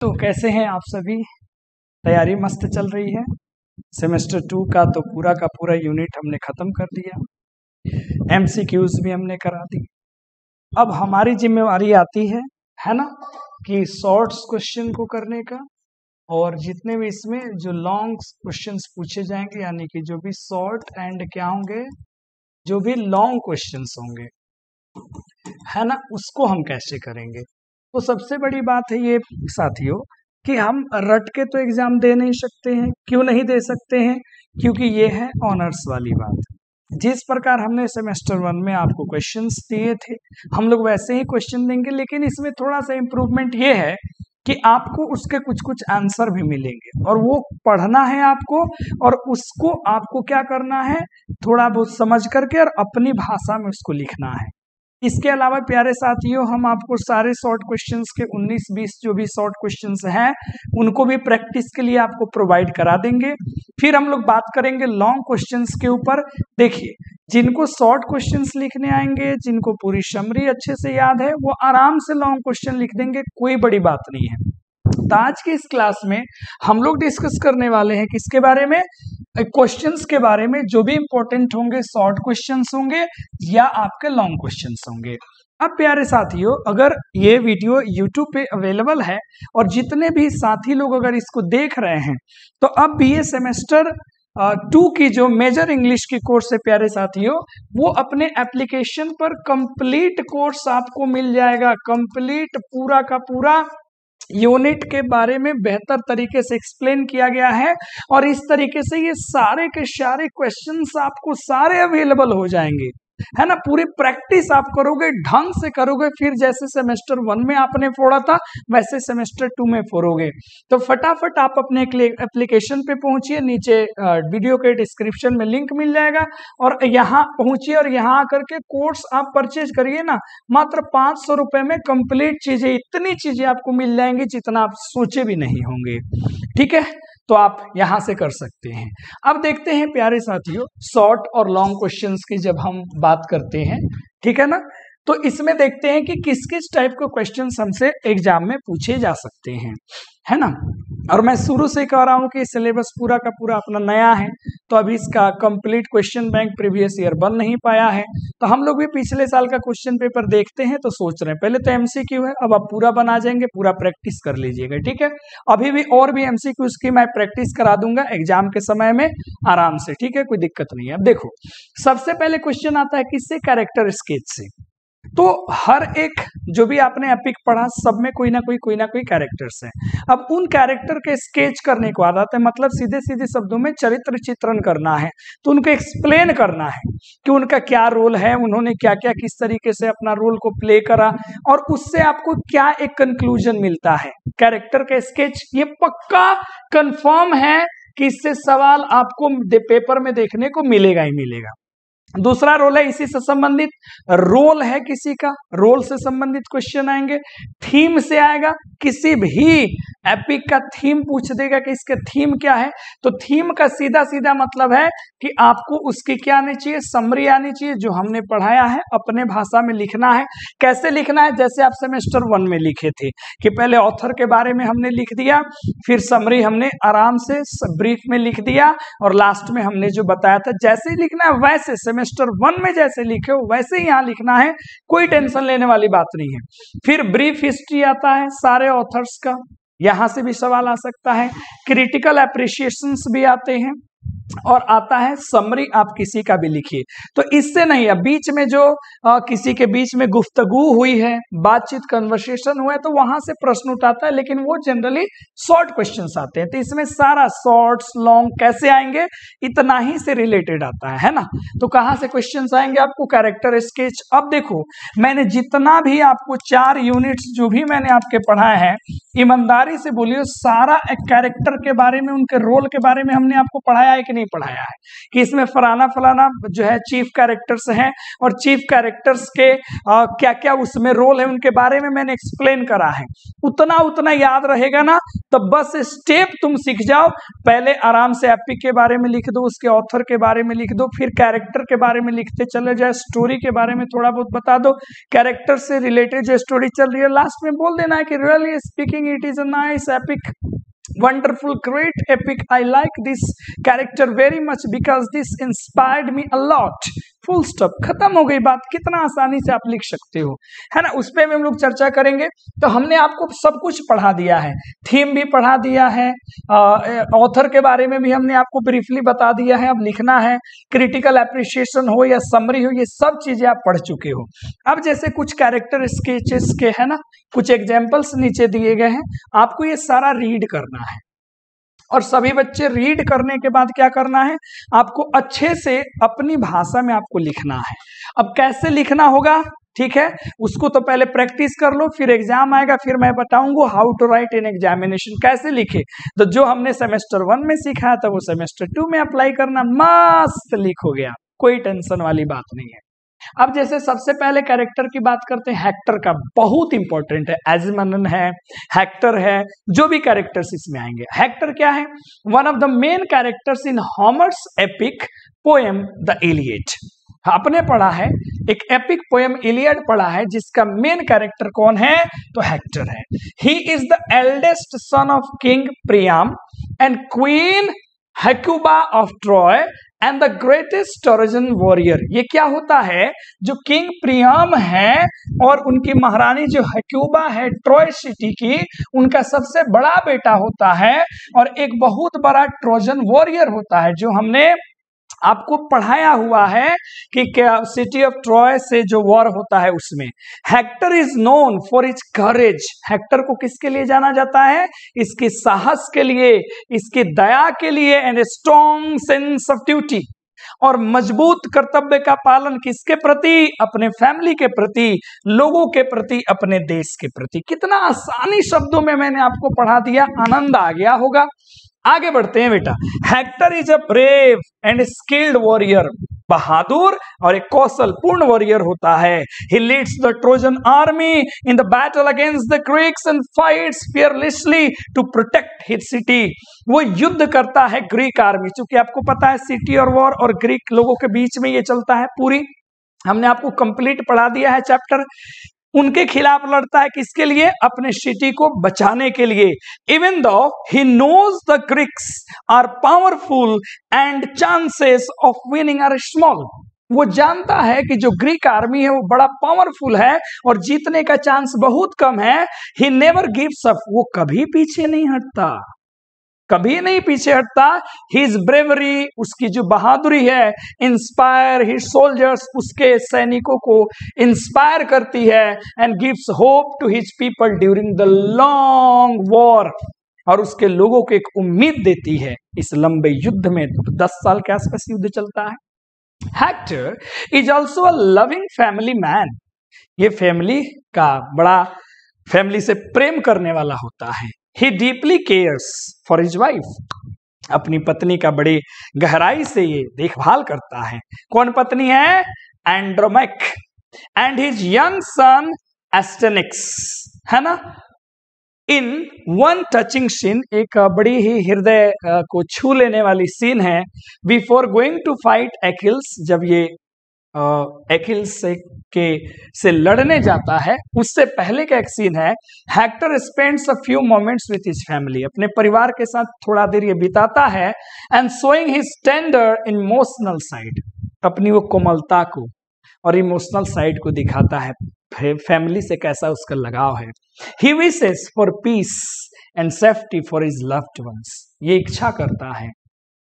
तो कैसे हैं आप सभी? तैयारी मस्त चल रही है। सेमेस्टर 2 का तो पूरा का पूरा यूनिट हमने ख़त्म कर दिया। एमसीक्यूज भी हमने करा दी। अब हमारी जिम्मेवारी आती है ना, कि शॉर्ट्स क्वेश्चन को करने का, और जितने भी इसमें जो लॉन्ग क्वेश्चंस पूछे जाएंगे, यानी कि जो भी शॉर्ट एंड क्या होंगे, जो भी लॉन्ग क्वेश्चंस होंगे, है ना, उसको हम कैसे करेंगे। तो सबसे बड़ी बात है ये साथियों कि हम रट के तो एग्जाम दे नहीं सकते हैं। क्यों नहीं दे सकते हैं? क्योंकि ये है ऑनर्स वाली बात। जिस प्रकार हमने सेमेस्टर 1 में आपको क्वेश्चंस दिए थे, हम लोग वैसे ही क्वेश्चन देंगे, लेकिन इसमें थोड़ा सा इम्प्रूवमेंट ये है कि आपको उसके कुछ कुछ आंसर भी मिलेंगे, और वो पढ़ना है आपको, और उसको आपको क्या करना है, थोड़ा बहुत समझ करके और अपनी भाषा में उसको लिखना है। इसके अलावा प्यारे साथियों, हम आपको सारे शॉर्ट क्वेश्चंस के 19-20 जो भी शॉर्ट क्वेश्चंस हैं, उनको भी प्रैक्टिस के लिए आपको प्रोवाइड करा देंगे। फिर हम लोग बात करेंगे लॉन्ग क्वेश्चंस के ऊपर। देखिए, जिनको शॉर्ट क्वेश्चंस लिखने आएंगे, जिनको पूरी समरी अच्छे से याद है, वो आराम से लॉन्ग क्वेश्चन लिख देंगे, कोई बड़ी बात नहीं है। तो आज की इस क्लास में हम लोग डिस्कस करने वाले हैं किसके बारे में? क्वेश्चंस के बारे में, जो भी इंपॉर्टेंट होंगे, शॉर्ट क्वेश्चंस होंगे या आपके लॉन्ग क्वेश्चंस होंगे। अब प्यारे साथियों, अगर ये वीडियो YouTube पे अवेलेबल है और जितने भी साथी लोग अगर इसको देख रहे हैं, तो अब भी ये सेमेस्टर 2 की जो मेजर इंग्लिश की कोर्स है प्यारे साथियों, वो अपने एप्लीकेशन पर कंप्लीट कोर्स आपको मिल जाएगा। कंप्लीट पूरा का पूरा यूनिट के बारे में बेहतर तरीके से एक्सप्लेन किया गया है, और इस तरीके से ये सारे के सारे क्वेश्चंस आपको सारे अवेलेबल हो जाएंगे, है ना। पूरी प्रैक्टिस आप करोगे, ढंग से करोगे, फिर जैसे सेमेस्टर 1 में आपने फोड़ा था वैसे सेमेस्टर 2 में फोड़ोगे। तो फटाफट आप अपने एप्लीकेशन पे पहुंचिए, नीचे वीडियो के डिस्क्रिप्शन में लिंक मिल जाएगा, और यहाँ पहुंचिए और यहाँ आकर के कोर्स आप परचेज करिए ना। मात्र 500 रुपए में कंप्लीट चीजें, इतनी चीजें आपको मिल जाएंगी जितना आप सोचे भी नहीं होंगे। ठीक है, तो आप यहां से कर सकते हैं। अब देखते हैं प्यारे साथियों, शॉर्ट और लॉन्ग क्वेश्चंस की जब हम बात करते हैं, ठीक है ना, तो इसमें देखते हैं कि किस किस टाइप के क्वेश्चंस हमसे एग्जाम में पूछे जा सकते हैं, है ना। और मैं शुरू से कह रहा हूं कि सिलेबस पूरा का पूरा अपना नया है, तो अभी इसका complete question bank previous year बन नहीं पाया है। तो हम लोग भी पिछले साल का क्वेश्चन पेपर देखते हैं, तो सोच रहे हैं पहले तो एमसीक्यू है, अब आप पूरा बना जाएंगे, पूरा प्रैक्टिस कर लीजिएगा, ठीक है। अभी भी और भी एमसीक्यूज की मैं प्रैक्टिस करा दूंगा एग्जाम के समय में आराम से, ठीक है, कोई दिक्कत नहीं है। अब देखो, सबसे पहले क्वेश्चन आता है किससे? कैरेक्टर स्केच से। तो हर एक जो भी आपने एपिक पढ़ा, सब में कोई ना कोई कैरेक्टर्स हैं। अब उन कैरेक्टर के स्केच करने को आदत है, मतलब सीधे सीधे शब्दों में चरित्र चित्रण करना है, तो उनको एक्सप्लेन करना है कि उनका क्या रोल है, उन्होंने क्या क्या किस तरीके से अपना रोल को प्ले करा, और उससे आपको क्या एक कंक्लूजन मिलता है। कैरेक्टर का स्केच ये पक्का कंफर्म है कि इससे सवाल आपको पेपर में देखने को मिलेगा ही मिलेगा। दूसरा रोल है इसी से संबंधित, रोल है किसी का, रोल से संबंधित क्वेश्चन आएंगे। थीम से आएगा, किसी भी एपिक का थीम पूछ देगा कि इसका थीम क्या है, तो थीम का सीधा सीधा मतलब है कि आपको उसकी क्या आनी चाहिए, समरी आनी चाहिए, जो हमने पढ़ाया है अपने भाषा में लिखना है। कैसे लिखना है? जैसे आप सेमेस्टर 1 में लिखे थे कि पहले ऑथर के बारे में हमने लिख दिया, फिर समरी हमने आराम से ब्रीफ में लिख दिया, और लास्ट में हमने जो बताया था जैसे ही लिखना है वैसे सेमेस्टर 1 में जैसे लिखे हो वैसे ही यहाँ लिखना है, कोई टेंशन लेने वाली बात नहीं है। फिर ब्रीफ हिस्ट्री आता है सारे ऑथर्स का, यहां से भी सवाल आ सकता है। क्रिटिकल एप्रिसिएशंस भी आते हैं, और आता है समरी, आप किसी का भी लिखिए। तो इससे नहीं है, बीच में जो किसी के बीच में गुफ्तगू हुई है, बातचीत कन्वर्सेशन हुआ है, तो वहां से प्रश्न उठाता है, लेकिन वो जनरली शॉर्ट क्वेश्चंस आते हैं। तो इसमें सारा शॉर्ट्स लॉन्ग कैसे आएंगे, इतना ही से रिलेटेड आता है ना। तो कहां से क्वेश्चंस आएंगे आपको? Character sketch. अब देखो, मैंने जितना भी आपको 4 यूनिट्स जो भी मैंने आपके पढ़ाए हैं, ईमानदारी से बोलिए सारा एक कैरेक्टर के बारे में, उनके रोल के बारे में हमने आपको पढ़ाया है कि नहीं पढ़ाया है कि इसमें फलाना फलाना जो है चीफ कैरेक्टर्स हैं और चीफ कैरेक्टर्स के क्या क्या उसमें रोल है उनके बारे में मैंने एक्सप्लेन करा है। उतना उतना याद रहेगा ना तो बस स्टेप तुम सीख जाओ। पहले आराम से एपिक के बारे में लिख दो, उसके ऑथर के बारे में लिख दो, फिर कैरेक्टर के बारे में लिखते चले जाए, स्टोरी के बारे में थोड़ा बहुत बता दो, कैरेक्टर से रिलेटेड जो स्टोरी चल रही है लास्ट में बोल देना है कि really speaking it is a nice epic, wonderful, great epic. I like this character very much because this inspired me a lot. Full stop, खत्म हो गई बात। कितना आसानी से आप लिख सकते हो, है ना। उस पर भी हम लोग चर्चा करेंगे। तो हमने आपको सब कुछ पढ़ा दिया है, थीम भी पढ़ा दिया है, ऑथर के बारे में भी हमने आपको ब्रीफली बता दिया है। अब लिखना है, क्रिटिकल एप्रिसिएशन हो या समरी हो, ये सब चीजें आप पढ़ चुके हो। अब जैसे कुछ कैरेक्टर स्केचेस के है ना, कुछ एग्जाम्पल्स नीचे दिए गए हैं, आपको ये सारा रीड करना है। और सभी बच्चे रीड करने के बाद क्या करना है, आपको अच्छे से अपनी भाषा में आपको लिखना है। अब कैसे लिखना होगा, ठीक है, उसको तो पहले प्रैक्टिस कर लो, फिर एग्जाम आएगा, फिर मैं बताऊंगा how to write in examination, कैसे लिखे। तो जो हमने सेमेस्टर 1 में सीखा था वो सेमेस्टर 2 में अप्लाई करना, मस्त लिखोगे आप, कोई टेंशन वाली बात नहीं है। अब जैसे सबसे पहले कैरेक्टर की बात करते हैं, हेक्टर का बहुत इंपॉर्टेंट है, एजमनन है, हेक्टर है, जो भी कैरेक्टर्स इसमें आएंगे। हेक्टर क्या है, one of the main characters in होमर्स epic poem the Iliad. आपने पढ़ा है एक एपिक पोएम इलियड पढ़ा है जिसका मेन कैरेक्टर कौन है, तो हेक्टर है। He is the eldest son of king Priam and queen Hecuba of Troy and the greatest Trojan warrior. ये क्या होता है, जो किंग प्रियाम है और उनकी महारानी जो हेक्यूबा है ट्रॉय सिटी की, उनका सबसे बड़ा बेटा होता है और एक बहुत बड़ा ट्रोजन वॉरियर होता है, जो हमने आपको पढ़ाया हुआ है कि क्या सिटी ऑफ ट्रॉय से जो वॉर होता है उसमें। Hector is known for is courage. Hector को किसके लिए जाना जाता है, इसके साहस के लिए, इसकी दया के लिए, and strong sense of duty, और मजबूत कर्तव्य का पालन किसके प्रति, अपने फैमिली के प्रति, लोगों के प्रति, अपने देश के प्रति। कितना आसानी शब्दों में मैंने आपको पढ़ा दिया, आनंद आ गया होगा। आगे बढ़ते हैं बेटा। Hector is a brave and skilled warrior, बहादुर और एक कौशल पूर्ण वॉरियर होता है। He leads the Trojan army in the battle against the Greeks and fights fearlessly to protect his city. वो युद्ध करता है ग्रीक आर्मी, क्योंकि आपको पता है सिटी और वॉर और ग्रीक लोगों के बीच में ये चलता है। पूरी हमने आपको कंप्लीट पढ़ा दिया है चैप्टर। उनके खिलाफ लड़ता है, किसके लिए, अपने सिटी को बचाने के लिए। Even though he knows the Greeks are powerful and chances of winning are small. वो जानता है कि जो ग्रीक आर्मी है वो बड़ा पावरफुल है और जीतने का चांस बहुत कम है। ही नेवर गिव्स अप, वो कभी पीछे नहीं हटता, कभी नहीं पीछे हटता। हिज ब्रेवरी, उसकी जो बहादुरी है, इंस्पायर हिज सोल्जर्स, उसके सैनिकों को इंस्पायर करती है, and gives hope to his people during the long war, और उसके लोगों को एक उम्मीद देती है इस लंबे युद्ध में। 10 साल के आसपास युद्ध चलता है। Hector is also a loving family man. ये फैमिली का बड़ा, फैमिली से प्रेम करने वाला होता है। He deeply cares for his wife. अपनी पत्नी का बड़ी गहराई से ये देखभाल करता है। कौन पत्नी है, एंड्रोमेक, एंड हिज यंग सन एस्टेनिक्स, है ना। इन वन टचिंग सीन, एक बड़ी ही हृदय को छू लेने वाली सीन है। बिफोर गोइंग टू फाइट एकिल्स, जब ये एकिल्स से लड़ने जाता है, उससे पहले का एक सीन है। Hector spends a few moments with his family, अपने परिवार के साथ थोड़ा देर ये बिताता है। And showing his tender emotional side, अपनी वो कोमलता को और इमोशनल साइड को दिखाता है, फैमिली से कैसा उसका लगाव है। He wishes for peace and safety for his loved ones, ये इच्छा करता है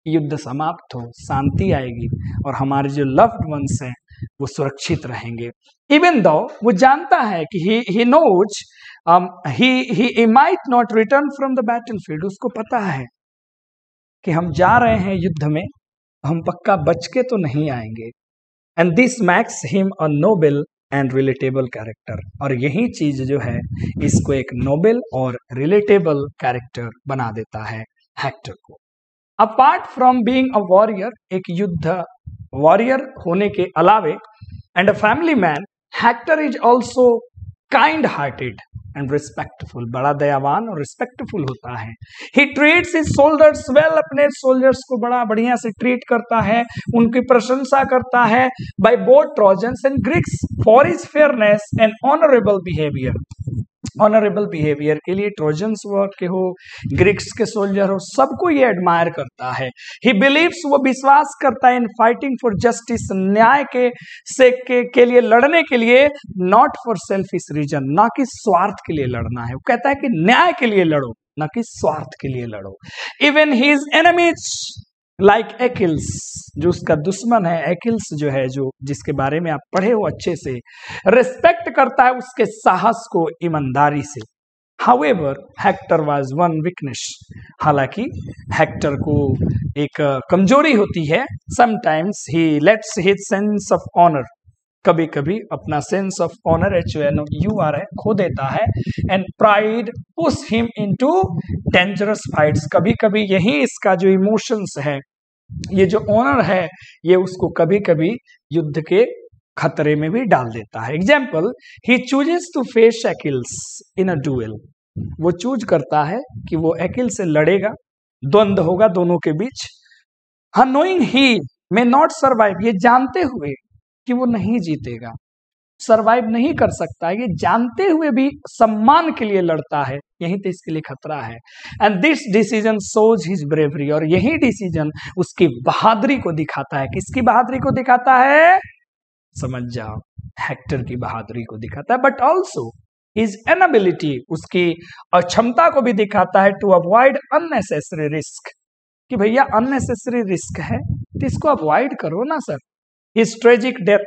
युद्ध समाप्त हो, शांति आएगी और हमारे जो लव्ड वंस हैं वो सुरक्षित रहेंगे। इवन दो वो जानता है कि he knows he might not return from the battlefield, उसको पता है कि हम जा रहे हैं युद्ध में, हम पक्का बच के तो नहीं आएंगे। And this makes him a noble and relatable character, और यही चीज जो है इसको एक नोबेल और रिलेटेबल कैरेक्टर बना देता है हेक्टर को। Apart from being a warrior, एक युद्ध वॉरियर होने के अलावे, and a family man, Hector is also kind hearted and respectful, बड़ा दयावान और रिस्पेक्टफुल होता है। ही ट्रीट्स हिज सोल्जर्स वेल, अपने सोल्जर्स को बड़ा बढ़िया से ट्रीट करता है, उनकी प्रशंसा करता है। By both trojans and Greeks for his fairness and honourable behaviour, honourable behaviour के लिए ट्रोजन्स के हो, ग्रीक्स के सोल्जर हो, सबको ये एडमायर करता है। ही बिलीव्स, वो विश्वास करता है, इन फाइटिंग फॉर जस्टिस, न्याय के लिए लड़ने के लिए, नॉट फॉर सेल्फिश रीजन, ना कि स्वार्थ के लिए लड़ना है। वो कहता है कि न्याय के लिए लड़ो, ना कि स्वार्थ के लिए लड़ो। इवन हिज एनिमीज लाइक एकिल्स, जो उसका दुश्मन है एकिल्स जो है, जो जिसके बारे में आप पढ़े हो अच्छे से, रिस्पेक्ट करता है उसके साहस को ईमानदारी से। However Hector was one weakness, हालांकि हेक्टर को एक कमजोरी होती है। Sometimes he lets his sense of honour, कभी कभी अपना सेंस ऑफ ऑनर HONOUR है खो देता है। And pride push him into dangerous fights, कभी कभी यही इसका जो इमोशंस है, ये जो ऑनर है, ये उसको कभी कभी युद्ध के खतरे में भी डाल देता है। Example, he chooses to face Achilles in a duel, वो चूज करता है कि वो एकिल से लड़ेगा, द्वंद्व होगा दोनों के बीच। हाँ, knowing he may not survive, ये जानते हुए कि वो नहीं जीतेगा, सरवाइव नहीं कर सकता, ये जानते हुए भी सम्मान के लिए लड़ता है, यही तो इसके लिए खतरा है। And this decision shows his bravery, और यही डिसीजन उसकी बहादुरी को दिखाता है। किसकी बहादुरी को दिखाता है? समझ जाओ, हेक्टर की बहादुरी को दिखाता है। बट ऑल्सो हिज इनएबिलिटी, उसकी अक्षमता को भी दिखाता है, टू अवॉइड अननेसेसरी रिस्क, कि भैया अननेसेसरी रिस्क है तो इसको अवॉइड करो ना सर। हिज ट्रेजिक डेथ,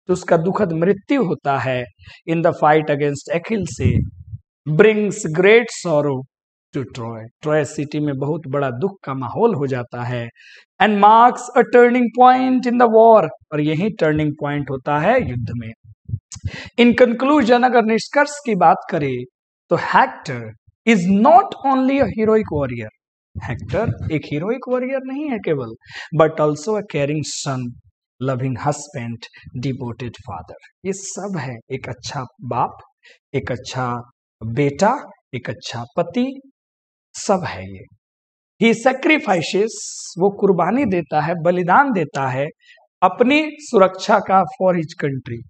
तो उसका दुखद मृत्यु होता है इन द फाइट अगेंस्ट एकिल से, brings great sorrow to Troy, Troy city में बहुत बड़ा दुख का माहौल हो जाता है। And marks a turning point in the war, और यही टर्निंग पॉइंट होता है युद्ध में। इन कंक्लूजन, अगर निष्कर्ष की बात करें तो Hector is not only a heroic warrior, Hector एक हीरोइक वॉरियर नहीं है केवल, but also a caring son, loving husband, devoted father, ये सब है। एक अच्छा बाप, एक अच्छा बेटा, एक अच्छा पति, सब है ये। ही सैक्रिफाइसेस, वो कुर्बानी देता है, बलिदान देता है अपनी सुरक्षा का, फॉर हिज कंट्री,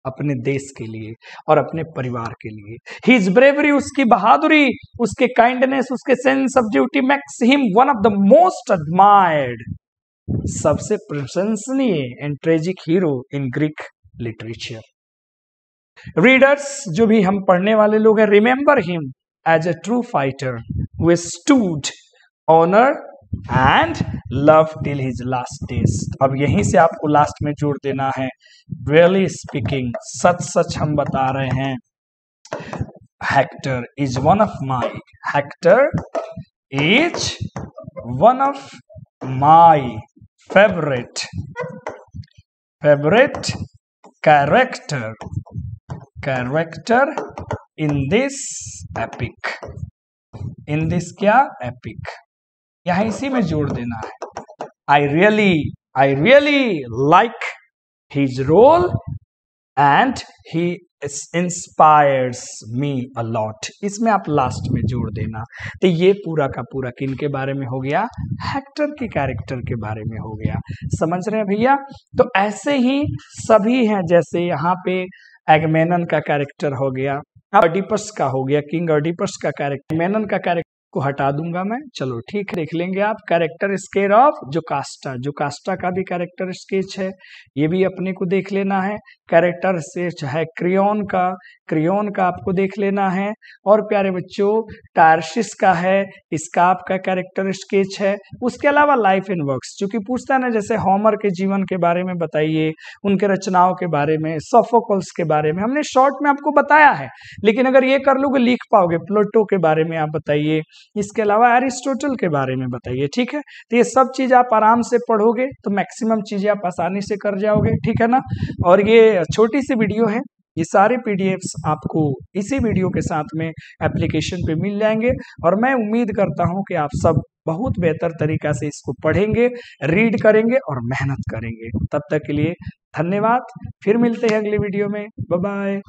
अपने देश के लिए और अपने परिवार के लिए। हिज ब्रेवरी, उसकी बहादुरी, उसके काइंडनेस, उसके sense of duty makes him one of the most admired, सबसे प्रशंसनीय and tragic hero in Greek literature. Readers, जो भी हम पढ़ने वाले लोग हैं, remember him as a true fighter who stood honour and love till his last days. अब यहीं से आपको लास्ट में जोड़ देना है, रियली स्पीकिंग, सच सच हम बता रहे हैं, Hector is one of my, Hector is one of my favorite character in this epic, in this क्या epic, यहाँ इसी में जोड़ देना है। I really like his role and he inspires me a lot, इसमें आप लास्ट में जोड़ देना। तो ये पूरा का पूरा किन के बारे में हो गया? हेक्टर के कैरेक्टर के बारे में हो गया। समझ रहे हैं भैया? तो ऐसे ही सभी हैं, जैसे यहाँ पे एगमेनन का कैरेक्टर हो गया, ऑडिपस का हो गया, किंग ऑडिपस का कैरेक्टर, एगमेनन का कैरेक्टर को हटा दूंगा मैं, चलो ठीक है, देख लेंगे आप। कैरेक्टर स्केच ऑफ जोकास्टा का भी कैरेक्टर स्केच है, ये भी अपने को देख लेना है। कैरेक्टर स्केच है क्रियोन का आपको देख लेना है। और प्यारे बच्चों, टार्सिस का है, इसका आपका कैरेक्टर स्केच है। उसके अलावा लाइफ एंड वर्क्स, चूंकि पूछता है ना, जैसे होमर के जीवन के बारे में बताइए, उनके रचनाओं के बारे में, सोफोक्लस के बारे में हमने शॉर्ट में आपको बताया है, लेकिन अगर ये कर लोगे लिख पाओगे। प्लेटो के बारे में आप बताइए, इसके अलावा एरिस्टोटल के बारे में बताइए, ठीक है। तो ये सब चीज आप आराम से पढ़ोगे तो मैक्सिमम चीजें आप आसानी से कर जाओगे, ठीक है ना। और ये छोटी सी वीडियो है, ये सारे पीडीएफ्स आपको इसी वीडियो के साथ में एप्लीकेशन पे मिल जाएंगे। और मैं उम्मीद करता हूं कि आप सब बहुत बेहतर तरीका से इसको पढ़ेंगे, रीड करेंगे और मेहनत करेंगे। तब तक के लिए धन्यवाद। फिर मिलते हैं अगले वीडियो में। Bye bye.